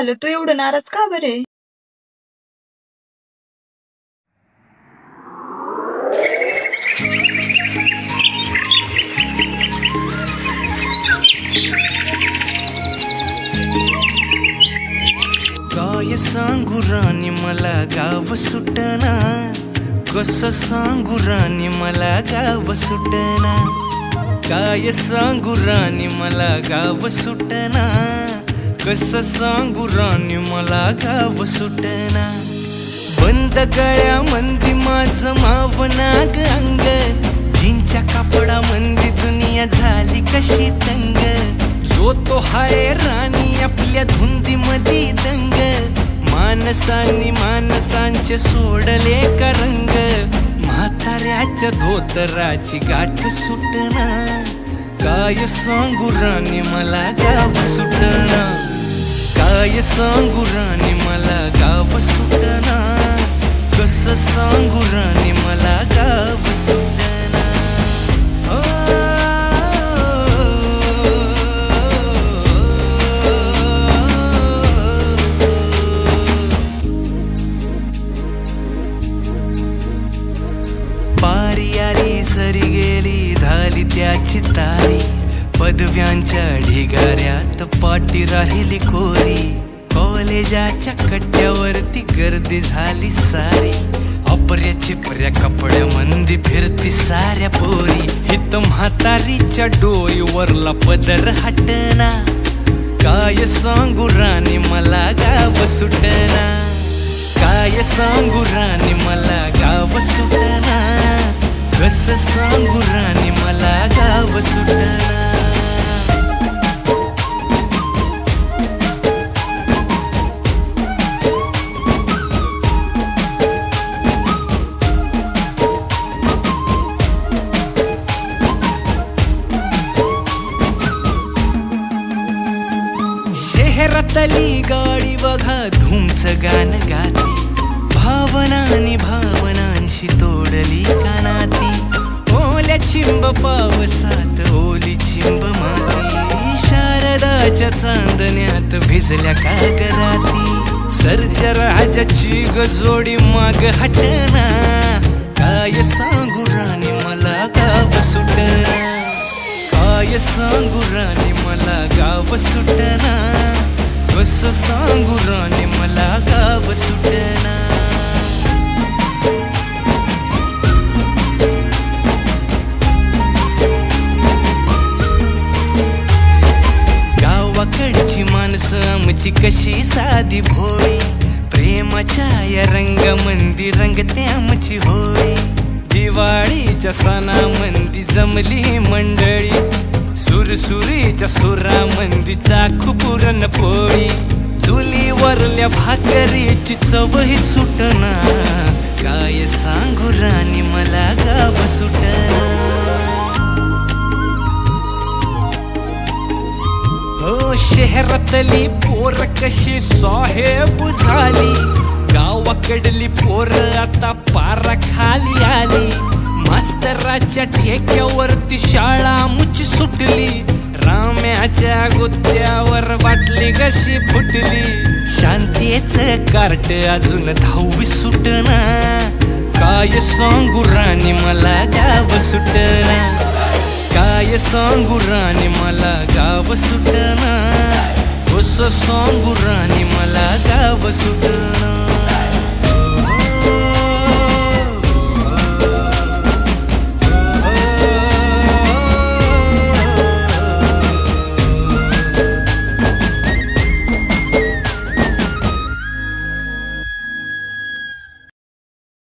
झालं, तू एवढं नाराज का बरे? काय सांगू राणी मला गाव सुटना, कसं सांगू राणी मला गाव सुटना. काय सांगू राणी मला गाव सुटना, कसं सांगू राणी मला गाव सुटना. बंद गळ्यामंदी माझं मावनाग अंग, जीनच्या कापडामंदी दुनिया झाली कशी तंग. जो तो हाय राणी आपल्या धुंदीमधी दंग, माणसांनी माणसांचे सोडले का रंग. म्हाताऱ्याच्या धोतराची गाठ सुटना, काय सांगू राणी मला गाव सुटना. काय सांगू राणी मला गाव सुटना, कसं सांगू राणी मला गाव सुटना. पारी आली सरी गेली झाली त्याची तारी, पदव्यांच्या ढिगाऱ्यात पाटी राहिली कोरी. कॉलेजाच्या कट्ट्यावरती गर्दी झाली सारी, अपऱ्या चिपऱ्या कपड्यामंदी फिरती साऱ्या पोरी. हित म्हातारीच्या डोईवरला पदर हटना, काय सांगू राणी मला गाव सुटना. काय सांगू राणी मला गाव सुटना, कसं सांगू राणी मला गाव सुटना. शहरातली गाडी बघा धूमचं गाणं गाती, भावनांनी भावनांशी तोडली कानाती. ओल्या चिंब पावसात ओली चिंब माती, शारदाच्या चांदण्यात भिजल्या कागराती. सर्जराजाची गजोडी माग हटना, काय सांगू राणी मला गाव सुटना. काय सांगू राणी मला गाव सुटना, कसं सांगू राणी मला गाव सुटना. गावाकडची माणसं आमची कशी साधी भोळी, प्रेमाच्या या रंगामंदी रंगते आमची होळी. दिवाळीच्या सणामंदी जमली मंडळी, सुरसुरीच्या सुरामंदी चाखू पुरणपोळी. चुलीवरल्या भाकरीची चवही सुटना, काय सांगू राणी मला गाव सुटना. हो शहरातली पोर कशी साहेब झाली, गावाकडली पोर आता पारा खाली आली. मास्तराच्या ठेक्यावरती शाळा मुची सुटली, राम्याच्या गुत्त्यावर बाटली कशी फुटली. शांतीचं कार्ट अजून 10वी सुटना, काय सांगू राणी मला गाव सुटना. काय सांगू राणी मला गाव सुटना, कसं सांगू राणी मला गाव सुटना.